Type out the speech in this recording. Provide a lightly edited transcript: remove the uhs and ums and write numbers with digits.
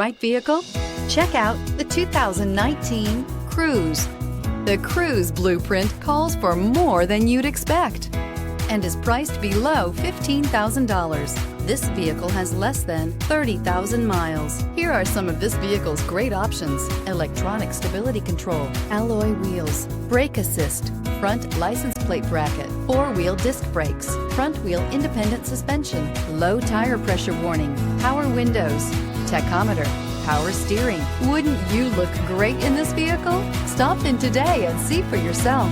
Right vehicle? Check out the 2019 Cruze. The Cruze blueprint calls for more than you'd expect and is priced below $15,000. This vehicle has less than 30,000 miles. Here are some of this vehicle's great options: electronic stability control, alloy wheels, brake assist, front license plate bracket, four-wheel disc brakes, front wheel independent suspension, low tire pressure warning, power windows, tachometer, power steering. Wouldn't you look great in this vehicle? Stop in today and see for yourself.